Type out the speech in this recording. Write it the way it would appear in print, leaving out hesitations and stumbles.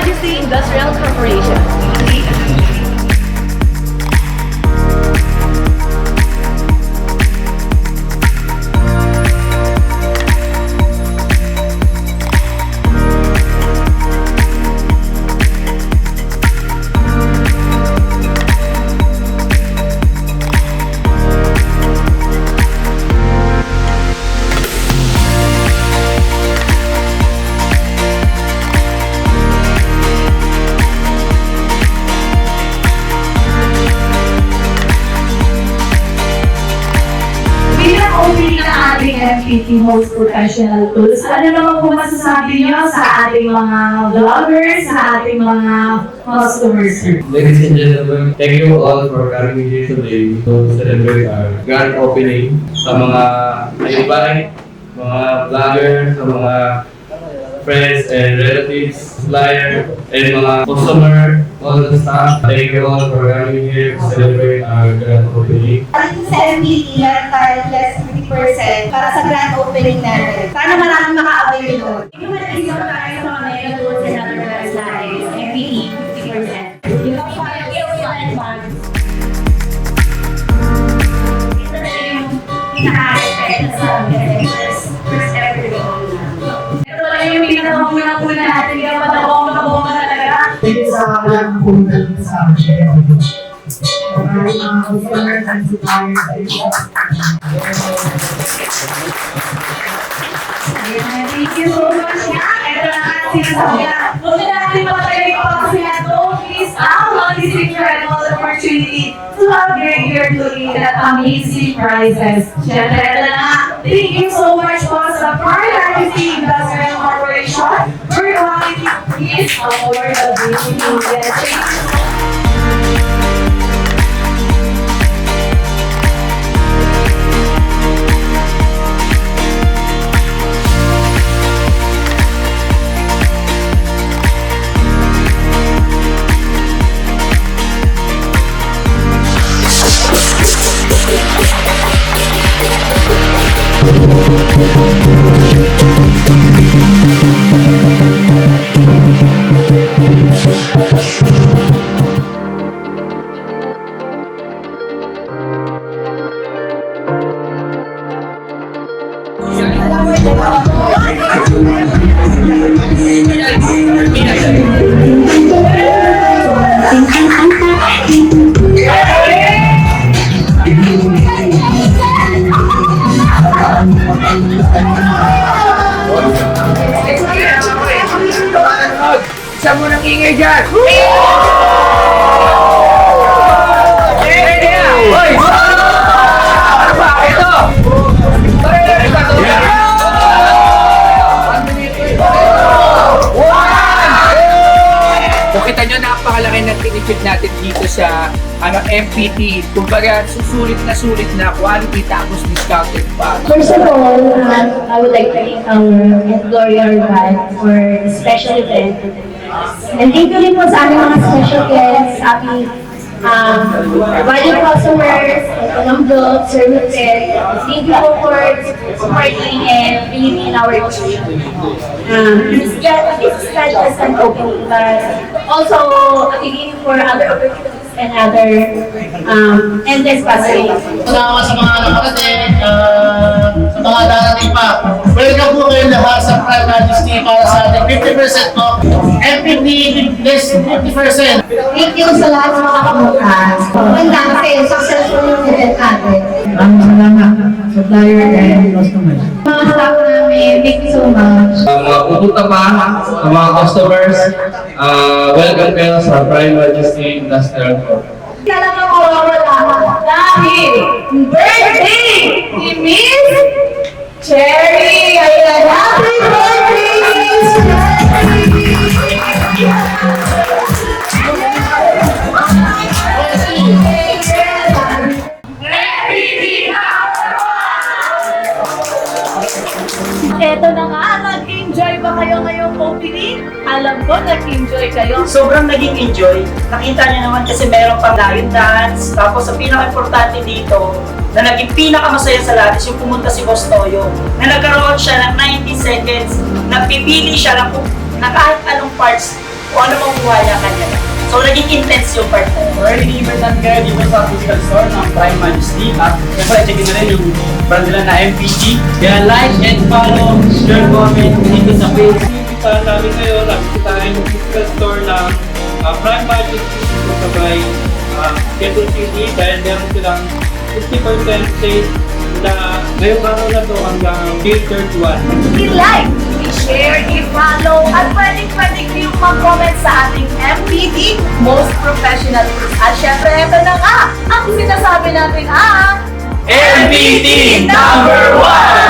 Majesty Industrial Corporation. MPT most professional tools. Ano naman po masasabi niyo sa ating mga vloggers, sa ating mga customers? Ladies and gentlemen, thank you all for coming here today to celebrate our grand opening sa mga kaibigan, mga vlogger, sa mga friends and relatives, supplier, and mga customer, all the staff. Thank you all for coming here to celebrate our grand opening. Ating sa MPT, meron tayo less 50% para sa grand opening natin. Sana maraming maka-avail nun. Yung mag-isip tayo sa mga mega tools and other websites, MPT 50%. Yung parang yung advance. Ito na yung pinaka-expect sa first ever goal namin. Ito lang yung pinaka-muna natin, kaya matabong-tabong talaga. Thank you sa lahat ng pumunta sa amin. Maraming mga customers and suppliers ay Thank you so much nga. Ito na nga sinasabi nga. Huwag na natin mapatay pa kasi nga don't miss out on this incredible opportunity to upgrade your looking at amazing prices. Siyempre, ito na nga. Thank you so much po sa Prime Majesty Industrial Corporation for quality is affordability. Thank you. Isa mo nang ingay dyan! Hoy! Ano ba? Ito! Kung kita nyo, napakalaki ng tinipid natin dito sa MPT. Kumbaga, sulit na quality tapos discounted pa. First of all, I would like to thank our Gloria Urban for the special event. And thank you rin po sa aming mga special guests, aking valued customers, ng vlog, Sir Lucet. Thank you po for supporting and believing in our team. This is not just an opening, but also a beginning for other opportunities and other endless possibilities. Salamat sa mga nakarating, sa mga darating pa. Welcome po kayo lahat sa Prime Majesty para sa ating 50% po. MPT less 50%. Thank you sa lahat ng mga kamukas. Maganda kasi successful yung event natin. Maraming salamat, supplier and customers. Mga staff namin, thank you so much. Mga pupunta pa, sa mga customers, welcome kayo sa Prime Majesty Industrial Corp. Kailan na mawawala dahil birthday ni Miss Cherry! Ayan, happy birthday, Miss Eto na nga, nag-enjoy ba kayo ngayong opening? Alam ko, nag-enjoy kayo. Sobrang naging enjoy. Nakita niyo naman kasi meron pang lion dance. Tapos ang pinaka-importante dito, na naging pinakamasaya sa lahat is yung pumunta si Boss Toyo. Na nagkaroon siya ng 90 seconds, napipili siya ng kahit anong parts kung ano mang buhaya kanya. So, naging intense yung part na yun. Already delivered natin kayo dito sa physical store ng Prime Majesty. At siyempre, check in na rin yung brand nila na MPG. Kaya like and follow, share, comment dito sa page. Bisitahan namin ngayon, bisitahin yung physical store ng Prime Majesty sabay Quezon City dahil meron silang 50% sale na ngayong araw na to hanggang May 31. I-like, i-share, i-follow, at pwedeng yung mag-comment sa ating MPD Most Professional News. At syempre, ito na nga ang sinasabi natin ang MPD #1!